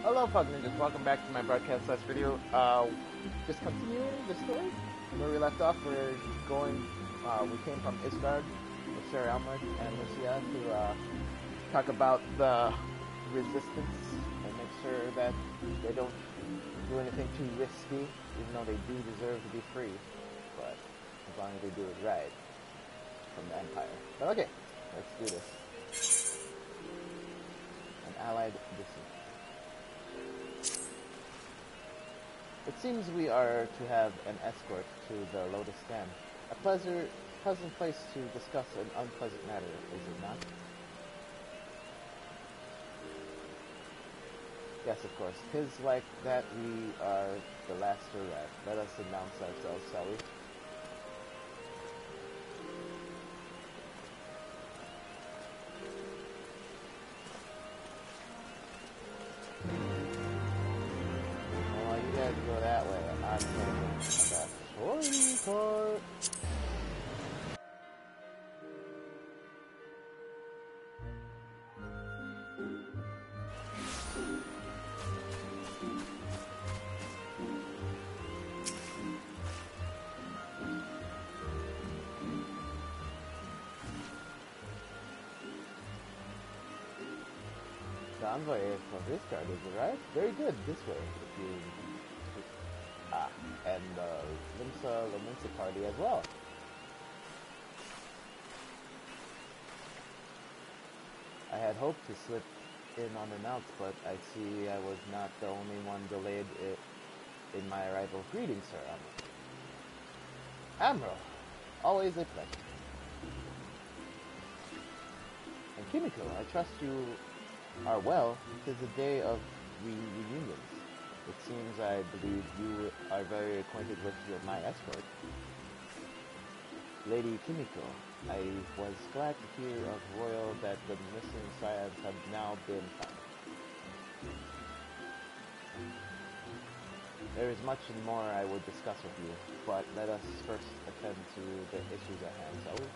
Hello, Fog Ninjas. Welcome back to my broadcast slash video. Just continuing the story where we left off. We're going. We came from XIV with Sarah Elmer and Lucia to talk about the resistance and make sure that they don't do anything too risky, even though they do deserve to be free. But as long as they do it right from the Empire. But okay, let's do this. An allied dissident. It seems we are to have an escort to the Lotus Den. A pleasant place to discuss an unpleasant matter, is it not? Yes, of course. 'Tis like that we are the last to arrive. Let us announce ourselves, shall we? Go that way. I'm going to sorry part. The envoy from this card is right. Very good. This way, if you. And the Limsa party as well. I had hoped to slip in unannounced, but I see I was not the only one delayed in my arrival. Greetings, Sir Admiral. Always a pleasure. And Kimiko, I trust you are well. It is a day of reunions. It seems I believe you are very acquainted with my escort. Lady Kimiko, I was glad to hear of Royal that the missing scions have now been found. There is much more I would discuss with you, but let us first attend to the issues at hand, shall we?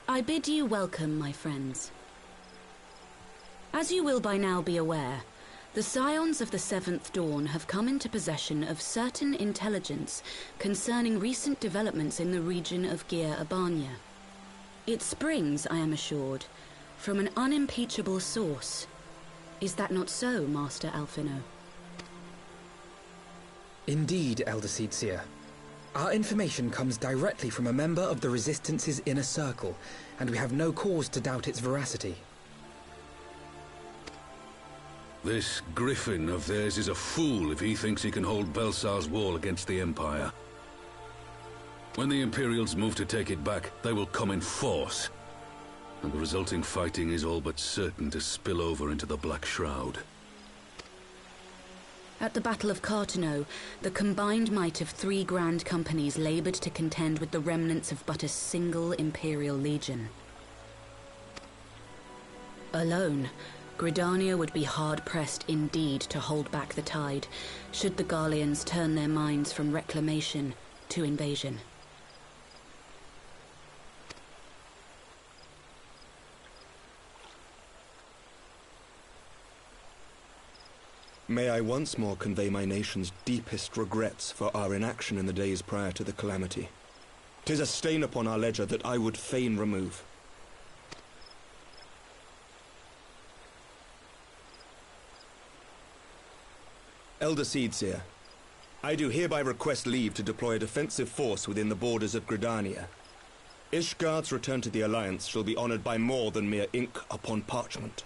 I bid you welcome, my friends. As you will by now be aware, the Scions of the Seventh Dawn have come into possession of certain intelligence concerning recent developments in the region of Gir Abania. It springs, I am assured, from an unimpeachable source. Is that not so, Master Alphino? Indeed, Elder Seedseer. Our information comes directly from a member of the Resistance's inner circle, and we have no cause to doubt its veracity. This griffin of theirs is a fool if he thinks he can hold Belsar's wall against the Empire. When the Imperials move to take it back, they will come in force, and the resulting fighting is all but certain to spill over into the Black Shroud. At the Battle of Cartano, the combined might of 3 grand companies laboured to contend with the remnants of but a single Imperial legion. Alone, Gridania would be hard-pressed indeed to hold back the tide, should the Garleans turn their minds from reclamation to invasion. May I once more convey my nation's deepest regrets for our inaction in the days prior to the calamity. 'Tis a stain upon our ledger that I would fain remove. Elder Seedseer, I do hereby request leave to deploy a defensive force within the borders of Gridania. Ishgard's return to the Alliance shall be honored by more than mere ink upon parchment.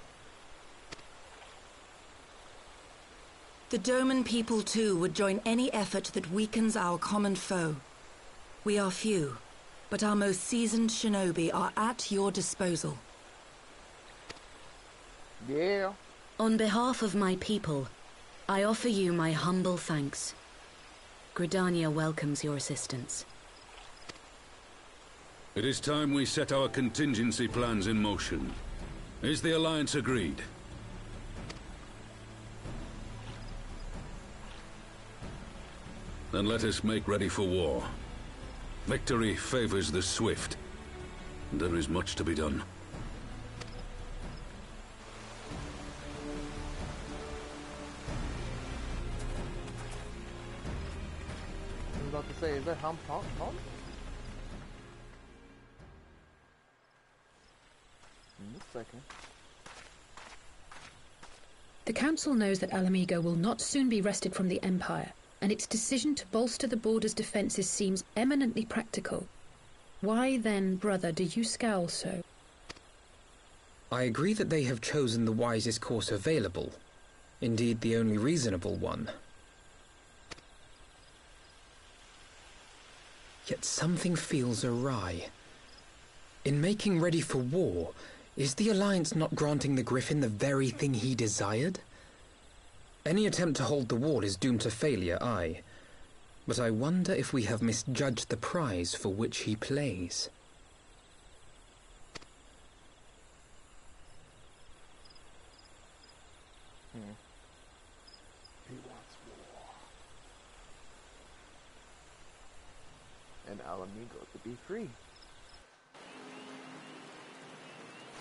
The Doman people, too, would join any effort that weakens our common foe. We are few, but our most seasoned shinobi are at your disposal. Yeah. On behalf of my people, I offer you my humble thanks. Gridania welcomes your assistance. It is time we set our contingency plans in motion. Is the Alliance agreed? Then let us make ready for war. Victory favors the swift. There is much to be done. I was about to say, is that Hom? In this second. The Council knows that Alamigo will not soon be wrested from the Empire, and its decision to bolster the border's defences seems eminently practical. Why then, brother, do you scowl so? I agree that they have chosen the wisest course available. Indeed, the only reasonable one. Yet something feels awry. In making ready for war, is the Alliance not granting the Griffin the very thing he desired? Any attempt to hold the wall is doomed to failure, aye. But I wonder if we have misjudged the prize for which he plays. He wants war. And Alamigo to be free.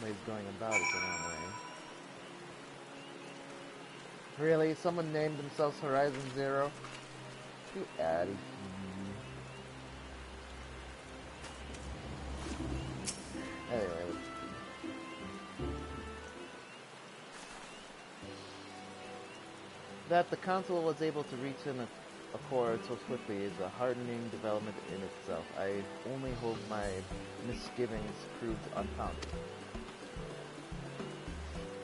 But he's going about it the wrong way. Really? Someone named themselves Horizon Zero? Get out of here. Anyway, that the Council was able to reach an accord so swiftly is a heartening development in itself. I only hope my misgivings proved unfounded.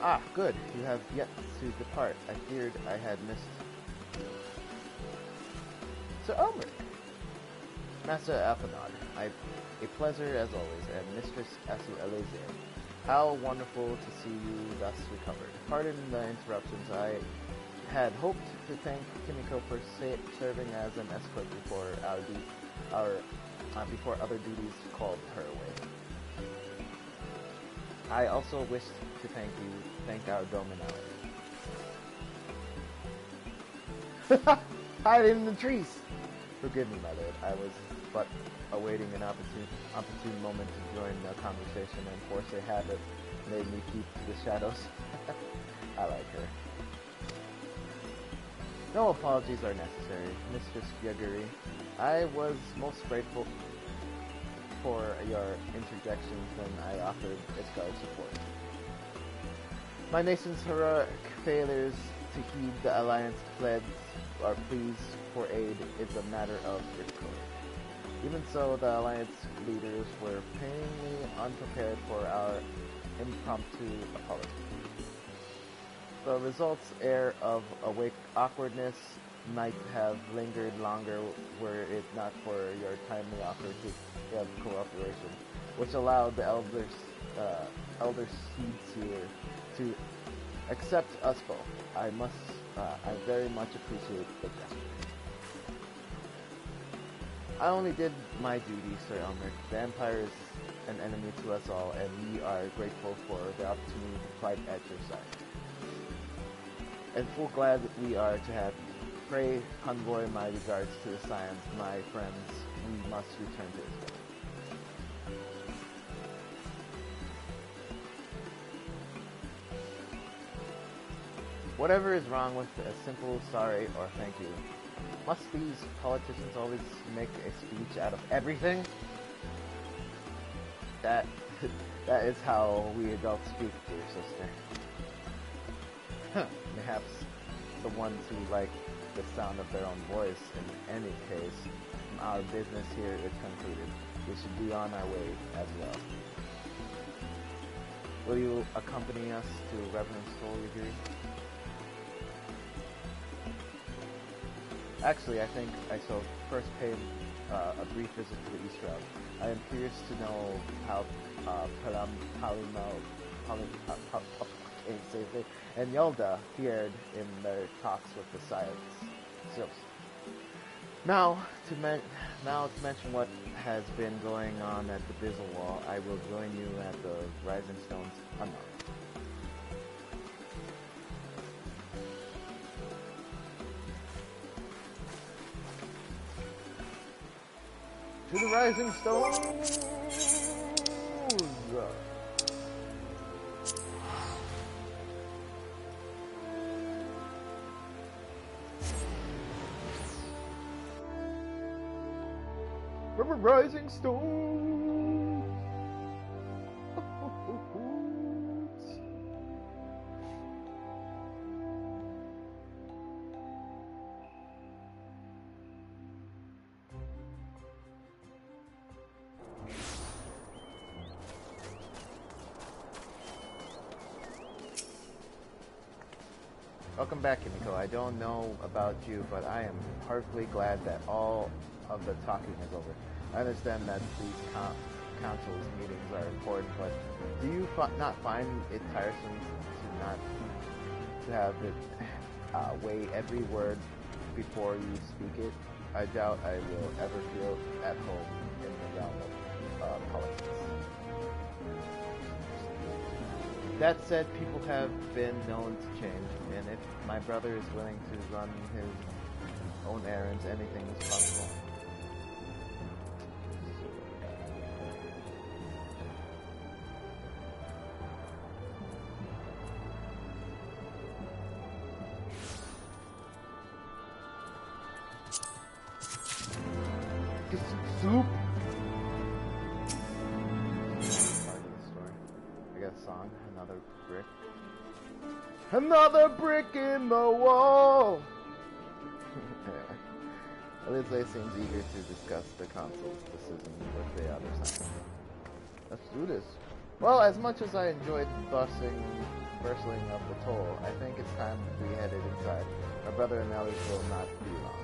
Ah, good. You have yet to depart. I feared I had missed. Sir Elmer! Master Alphanod, a pleasure as always, and Mistress Asu Eleazar. How wonderful to see you thus recovered. Pardon the interruptions. I had hoped to thank Kimiko for serving as an escort before before other duties called her away. I also wish to thank our Dominelli. Hide in the trees! Forgive me, my lord. I was but awaiting an opportune moment to join the conversation, and force a habit made me keep to the shadows. I like her. No apologies are necessary, Mistress Yaguri. I was most grateful for your interjections when I offered Iskar's support. My nation's heroic failures to heed the Alliance pledge or pleas for aid is a matter of difficulty. Even so, the Alliance leaders were painfully unprepared for our impromptu apology. The result's air of awkwardness might have lingered longer were it not for your timely offer of cooperation, which allowed the elder seeds here to accept us both. I very much appreciate the gesture. I only did my duty, Sir Elmer. The Empire is an enemy to us all, and we are grateful for the opportunity to fight at your side. And full glad we are to have you. Pray convoy my regards to the Scions, my friends. We must return to Israel. Whatever is wrong with a simple sorry or thank you? Must these politicians always make a speech out of everything? That is how we adults speak, dear sister. Perhaps the ones who like the sound of their own voice. In any case, our business here is concluded. We should be on our way as well. Will you accompany us to Reverend Soul? Actually, I think I shall first pay a brief visit to the East Route. I am curious to know how and Yelda fared in their talks with the Scions. Now to mention what has been going on at the Bizzle Wall, I will join you at the Rising Stones unknown. To the Rising Stones! From a Rising Stones! Welcome back, Kimiko. I don't know about you, but I am heartily glad that all of the talking is over. I understand that these council's meetings are important, but do you not find it tiresome to have it weigh every word before you speak it? I doubt I will ever feel at home in the realm of politics. That said, people have been known to change, and if my brother is willing to run his own errands, anything is possible. Get some soup! I got a song, another brick. Another brick in the wall! Anyway, Elise seems eager to discuss the council's decision with the other side. Let's do this. Well, as much as I enjoyed bursting of the toll, I think it's time we headed inside. My brother and Ellis will not be long.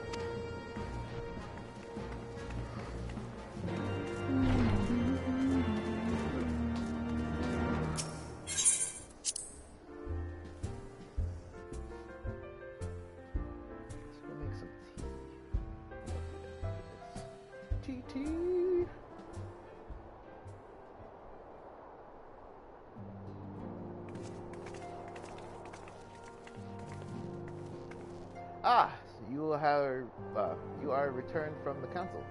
Ah, you are returned from the council.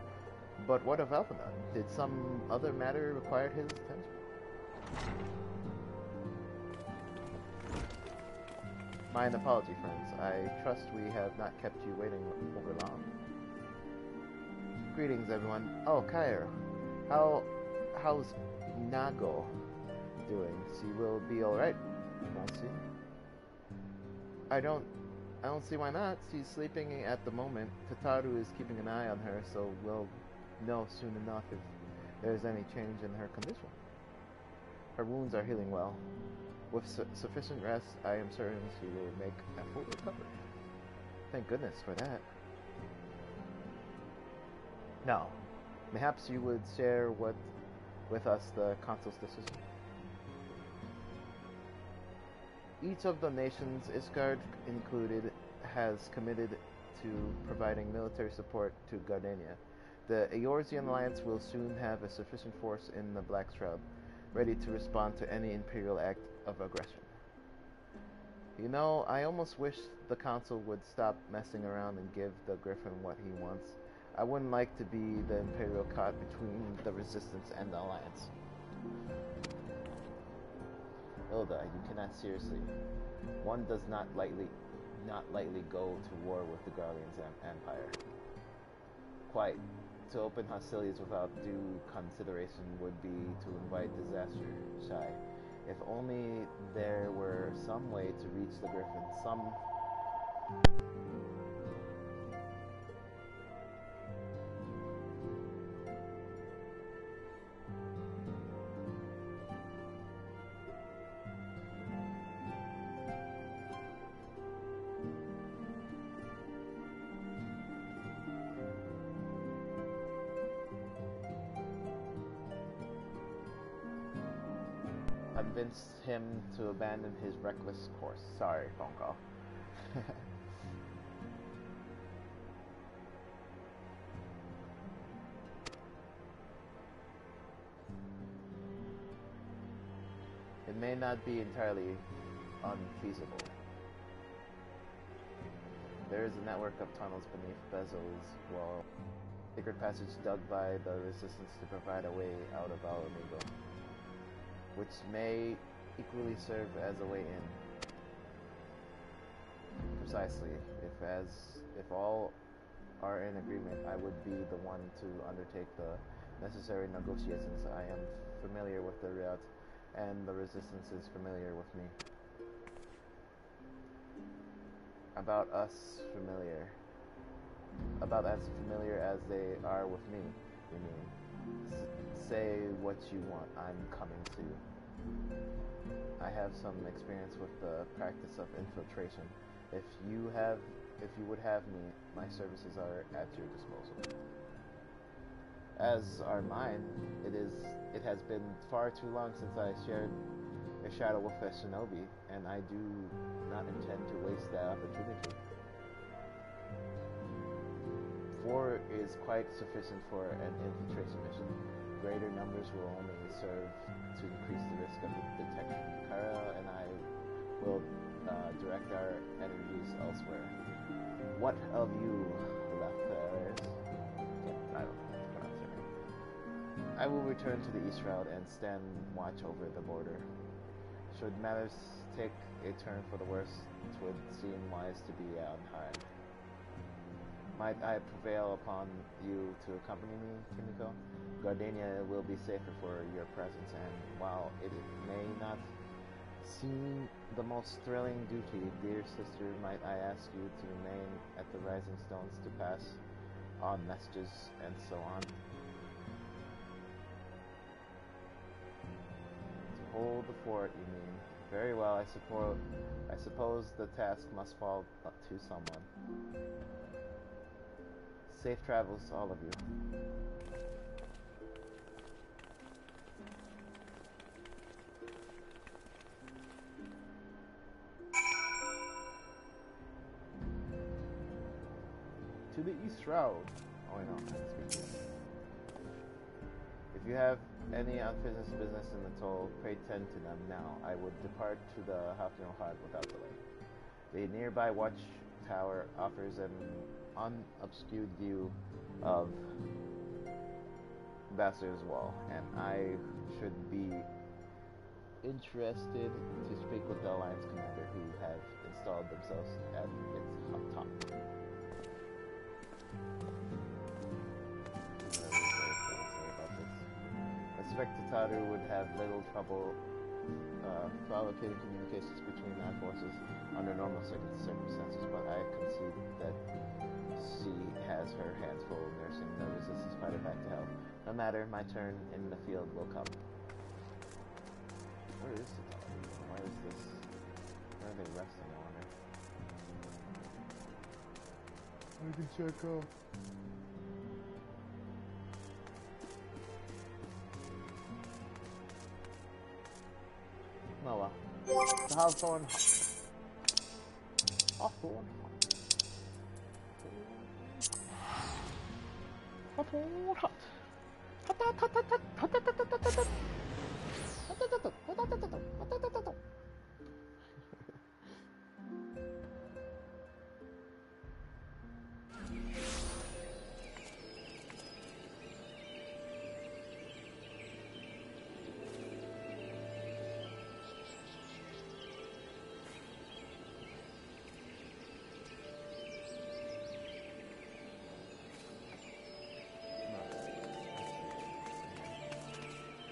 But what of Alphanon? Did some other matter require his attention? My apology, friends. I trust we have not kept you waiting over long. Greetings, everyone. Oh, Kair. How's Nago doing? She will be alright, won't she? I don't see why not. She's sleeping at the moment. Tataru is keeping an eye on her, so we'll know soon enough if there's any change in her condition. Her wounds are healing well. With sufficient rest, I am certain she will make a full recovery. Thank goodness for that. Now, perhaps you would share with us the council's decision. Each of the nations, Isgard included, has committed to providing military support to Gardania. The Eorzean Alliance will soon have a sufficient force in the Black Shroud, ready to respond to any Imperial act of aggression. You know, I almost wish the Council would stop messing around and give the Griffin what he wants. I wouldn't like to be the Imperial caught between the Resistance and the Alliance. Hilda, you cannot seriously. One does not lightly go to war with the Garlean's Empire. Quite. To open hostilities without due consideration would be to invite disaster, Shai. If only there were some way to reach the Griffin, some... convince him to abandon his reckless course. Sorry, phone call. It may not be entirely unfeasible. There is a network of tunnels beneath Bezel's wall, secret passage dug by the resistance to provide a way out of Alamigo, which may equally serve as a way in. Precisely. If all are in agreement, I would be the one to undertake the necessary negotiations. I am familiar with the route, and the resistance is familiar with me. About as familiar as they are with me, you mean? Say what you want, I'm coming to. I have some experience with the practice of infiltration. If you would have me, my services are at your disposal. As are mine. It has been far too long since I shared a shadow with a shinobi, and I do not intend to waste that opportunity. 4 is quite sufficient for an infiltration mission. Greater numbers will only serve to increase the risk of detection. Kara and I will direct our energies elsewhere. What of you, Lefers? I don't know how to pronounce her name. I will return to the east route and stand watch over the border. Should matters take a turn for the worse, it would seem wise to be on hand. Might I prevail upon you to accompany me, Kimiko? Gardenia will be safer for your presence, and while it may not seem the most thrilling duty, dear sister, might I ask you to remain at the Rising Stones to pass on messages and so on? To hold the fort, you mean? Very well, I suppose the task must fall to someone. Safe travels, all of you. To the east route. Oh, I know, I can speak to you. If you have any unfinished business in the toll, pray tend to them now. I would depart to the Hafnial Hut without delay. The nearby watchtower offers an unobscured view of Bastar's Wall, and I should be interested to speak with the Alliance commander who have installed themselves at its top. I suspect Tataru would have little trouble allocating communications between our forces under normal circumstances, but I concede that she has her hands full nursing the resistance fighter back to health. No matter, my turn in the field will come. Where is Tataru? Why is this? Where are they resting, I wonder? I can check out. Oh well. So Hawthorne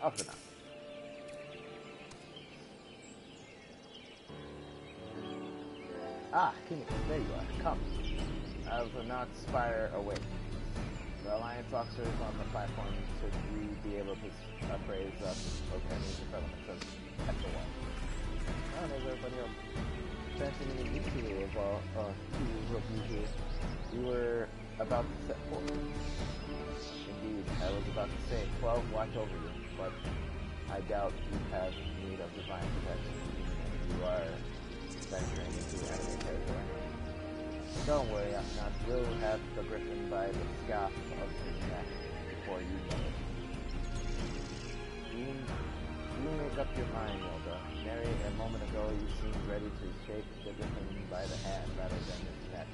Up and up. Ah, Kimiko, there you are. Come. I will not spire away. The Alliance officers on the platform should we be able to appraise us of any developments of XIV. Oh, there's everybody else. Fancy meeting you two of you here. We were about to set forth. Indeed, I was about to say, 12 watch over you, but I doubt you have need of divine protection. You are venturing into enemy territory. Don't worry, I'm not. We'll have the griffin by the scarf of his neck before you know it. You up your mind, Hilda. Mary, a moment ago you seemed ready to shake the griffin by the hand rather than its neck.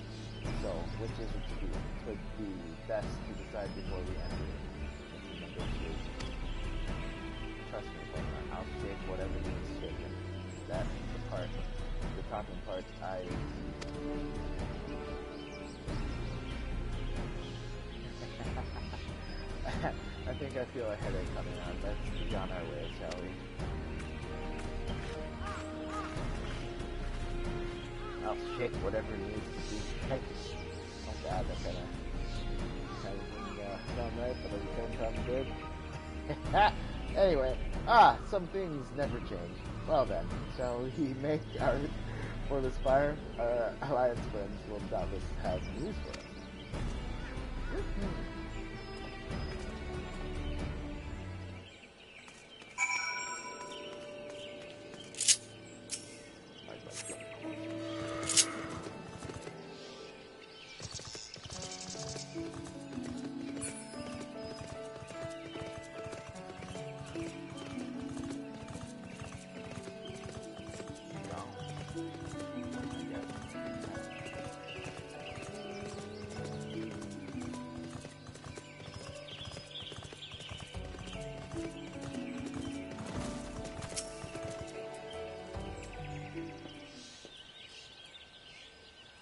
So, which is it to be? It would be best to decide before we enter into negotiations. Trust me, partner, I'll shake whatever needs shaken. That's the talking part I think I feel a headache coming on. Let's be on our way, shall we? I'll shake whatever needs to be shaken. Oh god, that kind of sound right, but at the same time good. Anyway, some things never change. Well then, shall we make our for this fire? Our alliance friends will doubtless have news for us.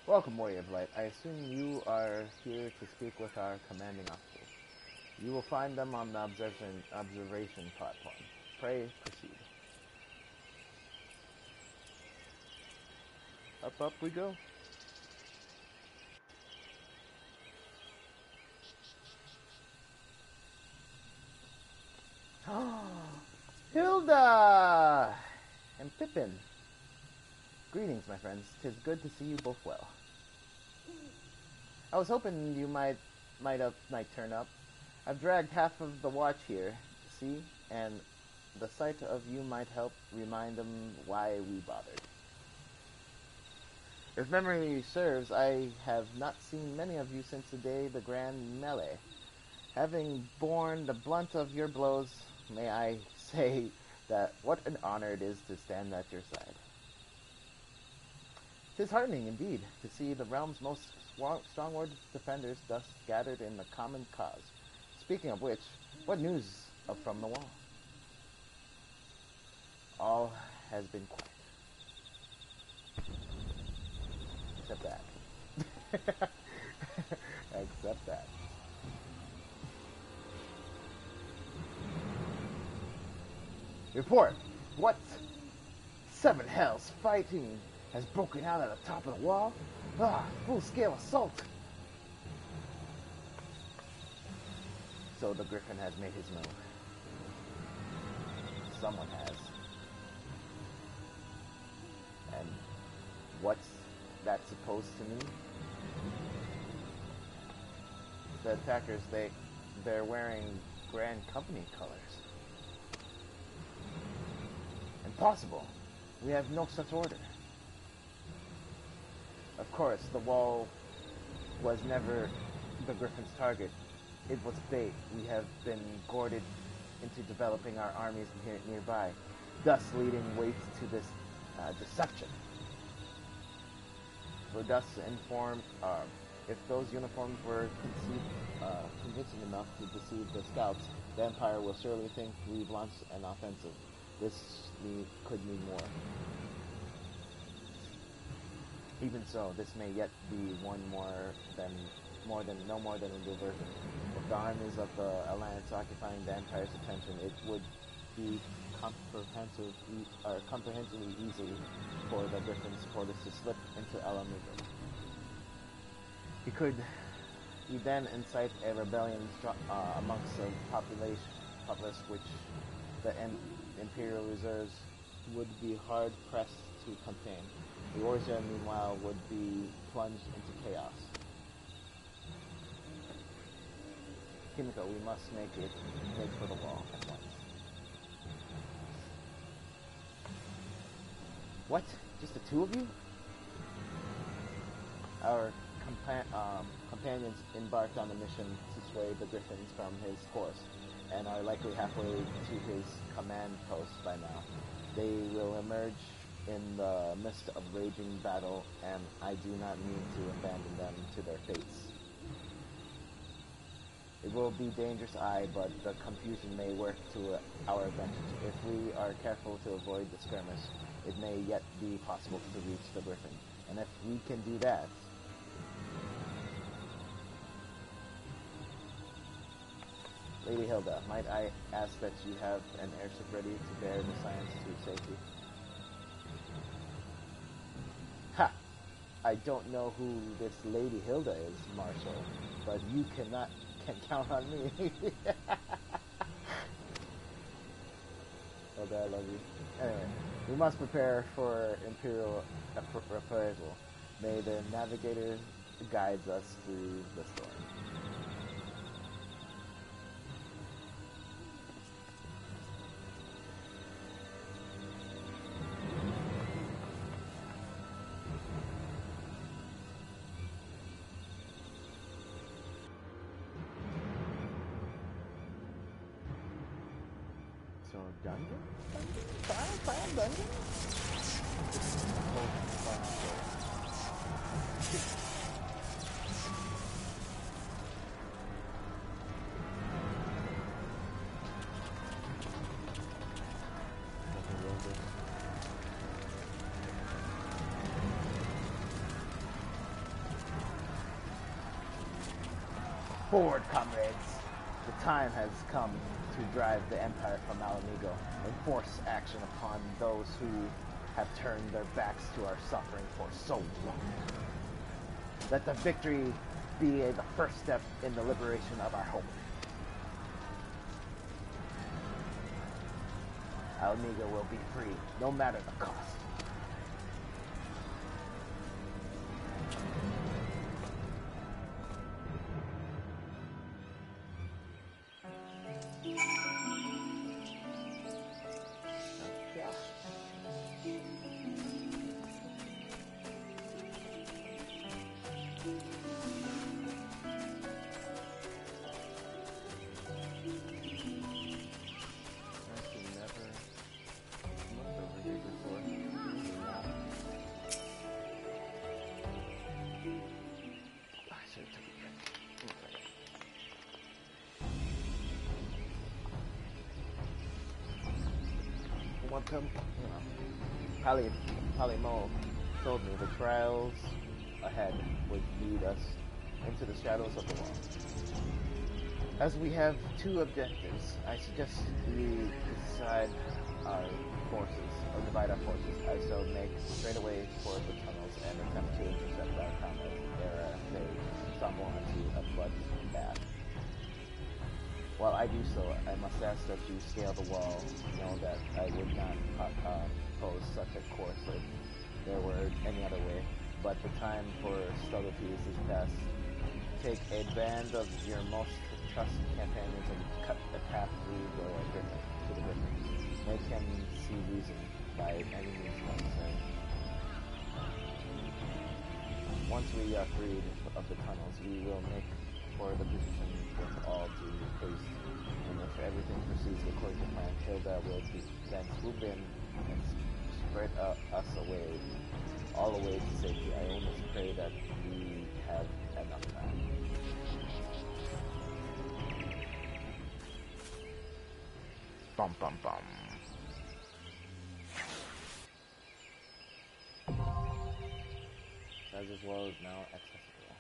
Welcome, Warrior of Light. I assume you are here to speak with our commanding officers. You will find them on the observation platform. Pray proceed. Up we go. Hilda and Pippin. Greetings, my friends. 'Tis good to see you both well. I was hoping you might turn up. I've dragged half of the watch here, see, and the sight of you might help remind them why we bothered. If memory serves, I have not seen many of you since the day the grand melee. Having borne the blunt of your blows, may I say that what an honor it is to stand at your side. 'Tis heartening indeed to see the realm's most strong-worded defenders thus gathered in the common cause. Speaking of which, what news from the wall? All has been quiet. Except that. Except that. Report! What? 7 hells fighting has broken out at the top of the wall? Full-scale assault! So the Griffin has made his move. Someone has. And what's that supposed to mean? The attackers, they're wearing Grand Company colors. Impossible! We have no such order. Of course, the wall was never the Griffin's target. It was bait. We have been goaded into developing our armies nearby, thus leading weight to this deception. We're thus informed, if those uniforms were convincing enough to deceive the scouts, the Empire will surely think we've launched an offensive. This could mean more. Even so, this may yet be no more than a diversion. If the armies of the Alliance occupying the Empire's attention, it would be comprehensively easy for the Griffin supporters to slip into Alamigo. He then incite a rebellion amongst the populace which the Imperial reserves would be hard-pressed to contain. The Orza, meanwhile, would be plunged into chaos. Kimiko, we must make for the wall at once. What? Just the 2 of you? Our companions embarked on a mission to sway the Griffins from his course. and are likely halfway to his command post by now. They will emerge in the midst of raging battle, and I do not mean to abandon them to their fates. It will be dangerous, aye, but the confusion may work to our advantage. If we are careful to avoid the skirmish, it may yet be possible to reach the Griffin. And if we can do that, Lady Hilda, might I ask that you have an airship ready to bear the science to safety? Ha! I don't know who this Lady Hilda is, Marshal, but you can count on me. Hilda, I love you. Anyway, we must prepare for Imperial reprisal. May the navigator guides us through the storm. So, dungeon? Final dungeon? Forward, comrades! The time has come to drive the Empire from Alamigo and force action upon those who have turned their backs to our suffering for so long. Let the victory be the first step in the liberation of our home. Alamigo will be free, no matter the cost. Palimo told me the trials ahead would lead us into the shadows of the wall. As we have two objectives, I suggest we divide our forces. I shall make straight away for the tunnels and attempt to intercept our comrades ere they stumble into a blood bath. While I do so, I must ask that you scale the wall. Know that I would not pose such a course if there were any other way, but the time for subtleties is past. Take a band of your most trusted companions and cut a path through the Griffin to the Griffin. Make him see reason by any means necessary. Once we are freed of the tunnels, we will make for the position with all due haste, and if everything proceeds according to plan, Hilda will then swoop in and spread us away, all the way to safety. I only pray that we have enough time. Bum bum bum. As well is now accessible.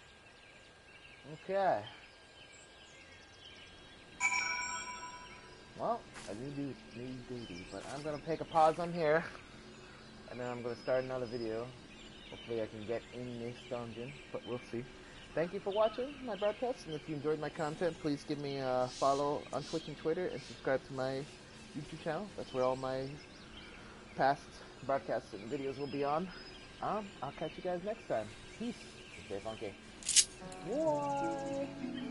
Okay. Well, a new duty, but I'm gonna take a pause on here, and then I'm gonna start another video. Hopefully I can get in this dungeon, but we'll see. Thank you for watching my broadcast, and if you enjoyed my content, please give me a follow on Twitch and Twitter, and subscribe to my YouTube channel. That's where all my past broadcasts and videos will be on. I'll catch you guys next time. Peace. Stay funky. Bye.